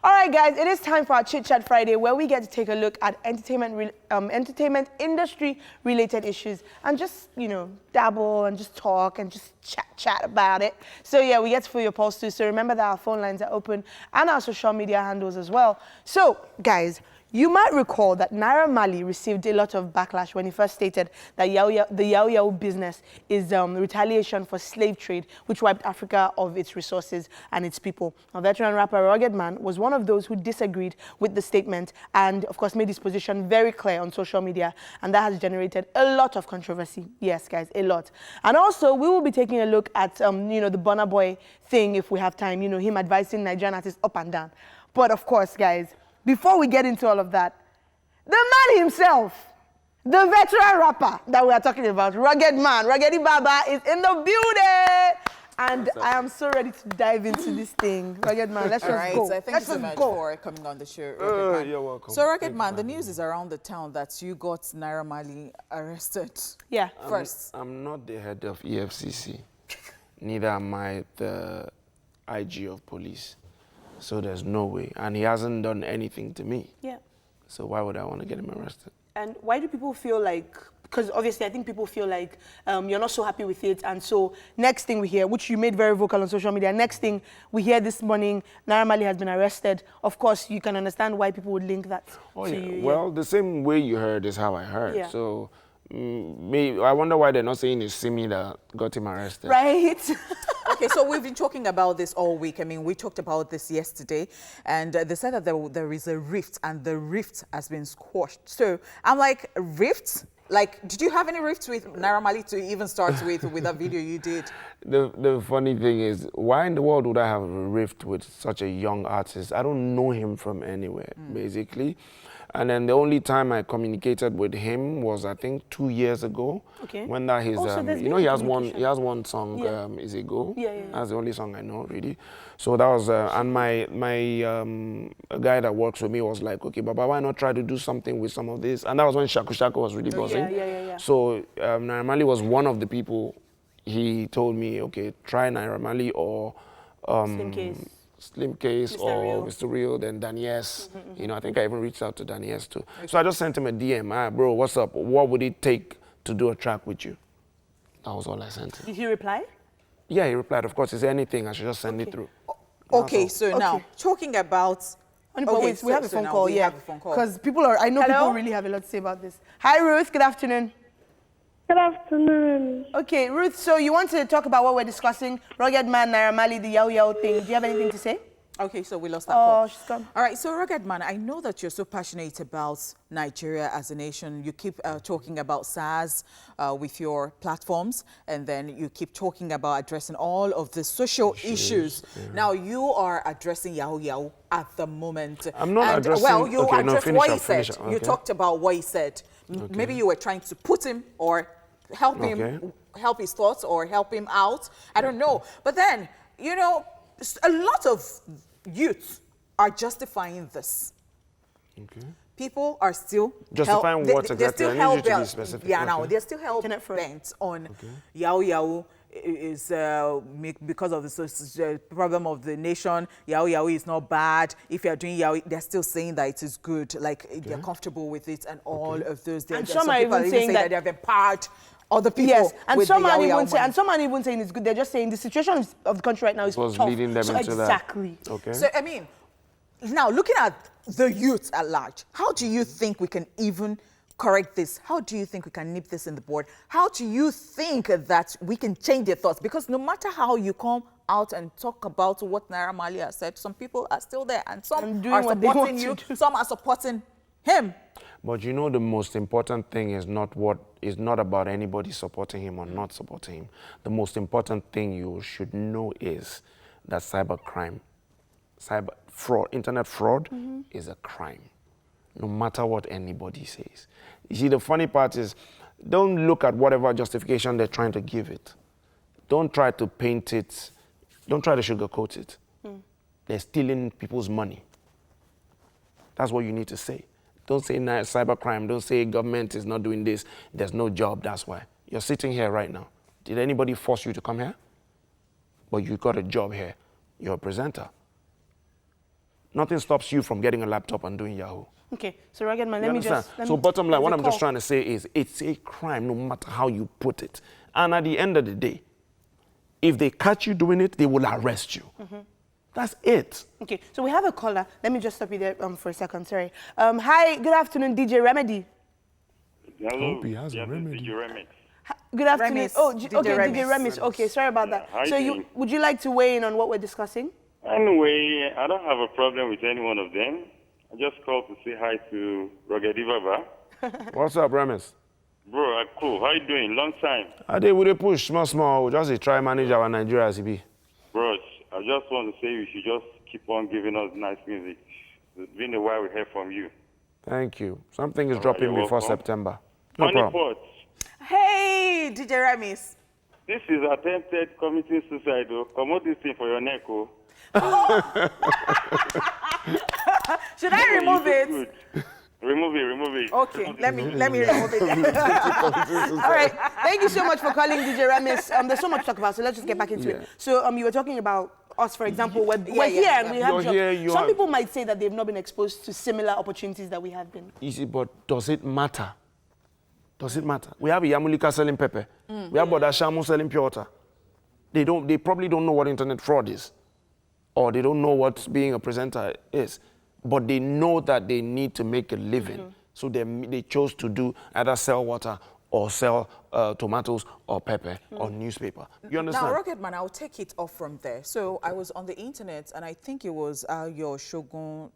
All right, guys, it is time for our Chit Chat Friday, where we get to take a look at entertainment industry-related issues and just, you know, dabble and just talk and just chat about it. So, yeah, we get to feel your pulse too. So remember that our phone lines are open and our social media handles as well. So, guys, you might recall that Naira Marley received a lot of backlash when he first stated that the Yao Yao business is retaliation for slave trade, which wiped Africa of its resources and its people. A veteran rapper, Ruggedman, was one of those who disagreed with the statement and, of course, made his position very clear on social media, and that has generated a lot of controversy. Yes, guys, a lot. And also, we will be taking a look at, you know, the Burna Boy thing if we have time, you know, him advising Nigerian artists up and down. But, of course, guys, before we get into all of that, the man himself, the veteran rapper that we are talking about, Ruggedman, Ruggedy Baba, is in the building. And I am so ready to dive into this thing. Ruggedman, let's just go. So thank you so much for coming on the show, Ruggedman. You're welcome. So, Ruggedman, the news is around the town that you got Naira Marley arrested. Yeah. First. I'm not the head of EFCC. Neither am I the IG of police. So there's no way. And he hasn't done anything to me. Yeah. So why would I want to get him arrested? And why do people feel like, because obviously I think people feel like you're not so happy with it, and so next thing we hear, which you made very vocal on social media, next thing we hear this morning, Naira Marley has been arrested. Of course, you can understand why people would link that to you. Well, the same way you heard is how I heard. Yeah. So I wonder why they're not saying it's Simi that got him arrested. Right? Okay, so we've been talking about this all week. I mean, we talked about this yesterday, and they said that there is a rift, and the rift has been squashed. So I'm like, rift? Like, did you have any rift with Naira Marley to even start with that video you did? The funny thing is, why in the world would I have a rift with such a young artist? I don't know him from anywhere, basically. And then the only time I communicated with him was, I think, 2 years ago. Okay. When that his, you know, he has one song, Is It Go? Yeah. That's the only song I know, really. So that was, and a guy that works with me was like, okay, Baba, why not try to do something with some of this? And that was when Shaku Shaku was really buzzing. Yeah. So Naira Marley was one of the people. He told me, okay, try Naira Marley or Slim Case or Mr. Real, then Daniels. You know, I think I even reached out to Daniels too. Okay. So I just sent him a DM. Bro, what's up? What would it take to do a track with you? That was all I sent him. Did he reply? Yeah, he replied. Of course, is there anything? I should just send it through. Okay, so now, talking about... Wait, we have a phone call, yeah. Because I know people really have a lot to say about this. Hi, Ruth. Good afternoon. Good afternoon. Okay, Ruth, so you want to talk about what we're discussing, Ruggedman, Naira Marley, the Yao Yao thing. Do you have anything to say? Okay, so we lost that call. Oh, she's gone. All right, so Ruggedman, I know that you're so passionate about Nigeria as a nation. You keep talking about SARS with your platforms, and then you keep talking about addressing all of the social issues. Yeah. Now, you are addressing Yao Yao at the moment. I'm not addressing... Well, you okay, addressed what he said. Okay. You talked about what he said. Okay. Maybe you were trying to put him or help him, help his thoughts or help him out. I don't know. But then, you know, a lot of youth are justifying this. Okay. People are still... Justifying what exactly? I need you to be specific. Yeah, now, they're still hell-bent on Yao Yao is because of the problem of the nation. Yao Yao is not bad. If you're doing Yao, they're still saying that it is good. Like, they're comfortable with it and all of those. And some are even saying that they have empowered other people. Yes, and some are even saying it's good. They're just saying the situation of the country right now is tough. Leading them into exactly. That. Okay. So, I mean, now looking at the youth at large, how do you think we can even correct this? How do you think we can nip this in the bud? How do you think that we can change their thoughts? Because no matter how you come out and talk about what Naira Marley has said, some people are still there, and some are supporting you, some are supporting him. But you know, the most important thing is not about anybody supporting him or not supporting him. The most important thing you should know is that cybercrime, internet fraud is a crime, no matter what anybody says. You see, the funny part is, don't look at whatever justification they're trying to give it. Don't try to paint it. Don't try to sugarcoat it. They're stealing people's money. That's what you need to say. Don't say cybercrime. Don't say government is not doing this. There's no job, that's why. You're sitting here right now. Did anybody force you to come here? But you got a job here. You're a presenter. Nothing stops you from getting a laptop and doing Yahoo. Okay, so Ruggedman, let You me understand? just... So bottom line, what I'm just call. trying to say is it's a crime no matter how you put it. And at the end of the day, if they catch you doing it, they will arrest you. That's it. Okay, so we have a caller. Let me just stop you there for a second, sorry. Hi, good afternoon, DJ Remedy. Hello. Hope he has a remedy. DJ Remix. Good afternoon. Remis, Oh, DJ okay, Remis. DJ Remis. Okay, sorry about that. How So you you doing? would you like to weigh in on what we're discussing? Anyway, I don't have a problem with any one of them. I just called to say hi to Ruggedman. What's up, Remis? Bro, cool. How you doing? Long time. I did with a push, small. We just try manage our Nigeria as it be. Bro, I just want to say you should just keep on giving us nice music. It's been a while we heard from you. Thank you. Something is All right, dropping you're before welcome. September. No problem. Honeypot, Hey, DJ Remis. this is attempted committing suicide. Oh. Come on, this thing for your neck. Oh. Should I remove You it? look good. Remove it. Okay, let me remove it. All right, thank you so much for calling DJ Remis. There's so much to talk about, so let's just get back into it. So you were talking about us, for example, we're here and we have You're jobs. here, you Some are- people might say that they've not been exposed to similar opportunities that we have been. Easy, but does it matter? Does it matter? We have Yamulika selling pepper. We have Boda Shamu selling pure water. They probably don't know what internet fraud is. Or they don't know what being a presenter is. But they know that they need to make a living. So they chose to do either sell water or sell tomatoes or pepper or newspaper. You understand? Now, Ruggedman, I'll take it off from there. So I was on the internet, and I think it was your Shogun,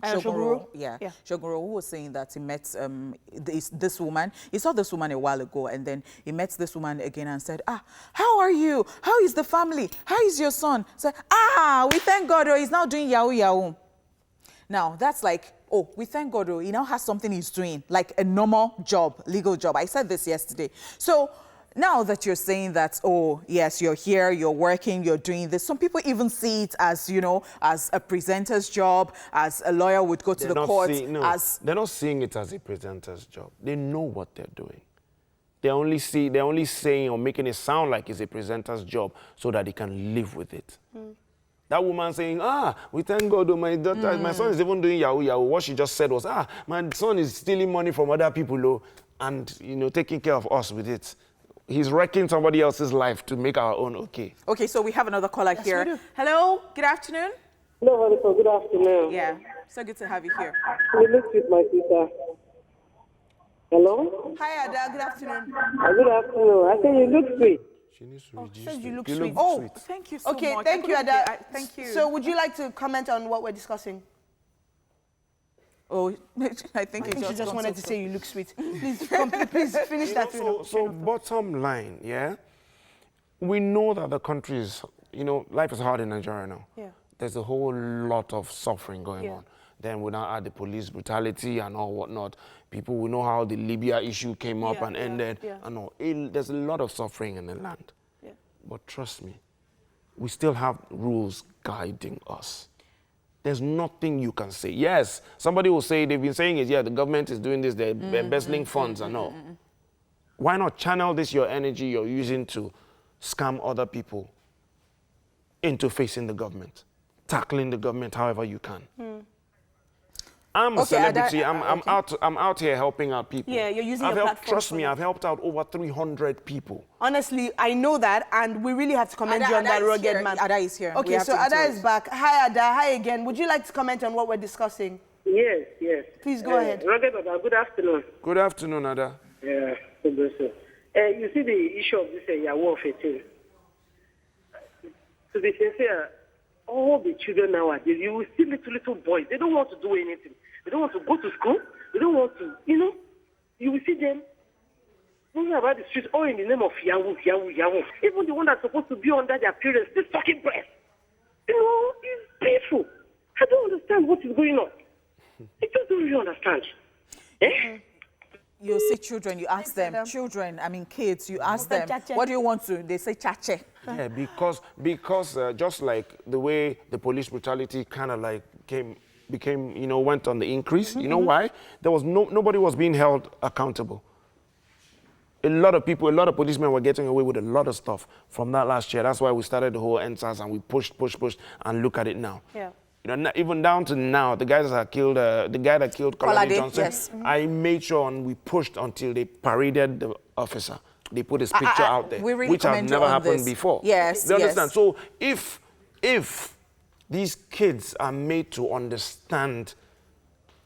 Shoguro? yeah, Yeah. Shoguro, who was saying that he met this woman. He saw this woman a while ago, and then he met this woman again and said, how are you? How is the family? How is your son? Said, we thank God, he's now doing Yahoo. Now, that's like, we thank God, he now has something he's doing, like a normal job, legal job. I said this yesterday. So now that you're saying that, yes, you're here, you're working, you're doing this, some people even see it as, as a presenter's job, as a lawyer would go to the court. They're not seeing it as a presenter's job. They know what they're doing. They're only saying or making it sound like it's a presenter's job so that they can live with it. That woman saying, we thank God, my daughter, my son is even doing Yahoo. What she just said was, my son is stealing money from other people, and, taking care of us with it. He's wrecking somebody else's life to make our own okay. Okay, so we have another caller Yes, here. we do. Hello, good afternoon. Hello, Monica. Good afternoon. Yeah, so good to have you here. You look with my sister. Hello? Hi, Ada. Good afternoon. Good afternoon. I think you look sweet. She needs to reduce says you it. look You sweet. Oh, sweet. thank you so Okay, much. thank you, I couldn't Ada. hear- Thank you. So would you like to comment on what we're discussing? I think I think she just wanted to say you look sweet. Please finish that. So bottom line, we know that the country is, life is hard in Nigeria now. Yeah. There's a whole lot of suffering going on. Then we now add the police brutality and all whatnot. People, we know how the Libya issue came up and ended. And all. There's a lot of suffering in the land. Yeah. But trust me, we still have rules guiding us. There's nothing you can say. Yes, somebody will say, they've been saying it, the government is doing this, they're embezzling funds and all. Why not channel this, your energy you're using to scam other people into facing the government, tackling the government however you can? I'm a celebrity. I'm out here helping out people. Yeah, you're using your platform. Trust me, I've helped out over 300 people. Honestly, I know that, and we really have to commend you on that, Ruggedman. Ada is here. Okay, so Ada is back. Hi, Ada. Hi again. Would you like to comment on what we're discussing? Yes, yes. Please go ahead. Ruggedman, good afternoon. Good afternoon, Ada. Yeah, good afternoon. You see the issue of this Yahoo thing. To be sincere, all the children nowadays, you will see little boys. They don't want to do anything. They don't want to go to school. They don't want to, you will see them moving about the streets all in the name of Yahoo. Even the one that's supposed to be under their parents, still fucking breast. It's painful. I don't understand what is going on. I just don't really understand. You see children, you ask them, kids, you ask them, what do you want to? They say chache. Yeah, because just like the way the police brutality kind of like became, went on the increase. You know why? There was nobody was being held accountable. A lot of policemen were getting away with a lot of stuff from that last year. That's why we started the whole NSAS and we pushed, and look at it now. Yeah. You know, even down to now, the guys that killed, the guy that killed Kolade Johnson, yes. I made sure and we pushed until they paraded the officer. They put his picture out there, we really which have commend you never on happened this. before. Yes, you understand? yes. So if these kids are made to understand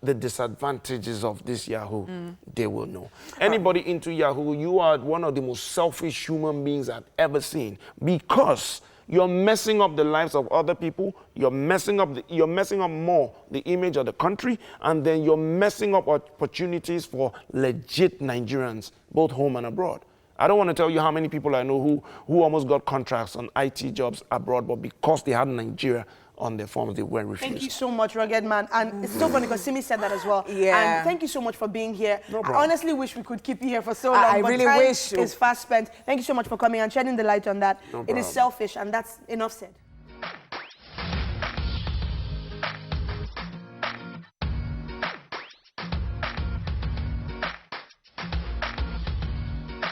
the disadvantages of this Yahoo, they will know. Anybody into Yahoo, you are one of the most selfish human beings I've ever seen, because you're messing up the lives of other people, you're messing up more the image of the country, and then you're messing up opportunities for legit Nigerians, both home and abroad. I don't want to tell you how many people I know who almost got contracts on IT jobs abroad, but because they had Nigeria on their forms, they were refused. Thank you so much, Ruggedman. And it's so funny because Simi said that as well. Yeah. And thank you so much for being here. No I problem. honestly wish we could keep you here for so long. I but really time wish. is fast spent. Thank you so much for coming and shedding the light on that. No It is problem. selfish, and that's enough said.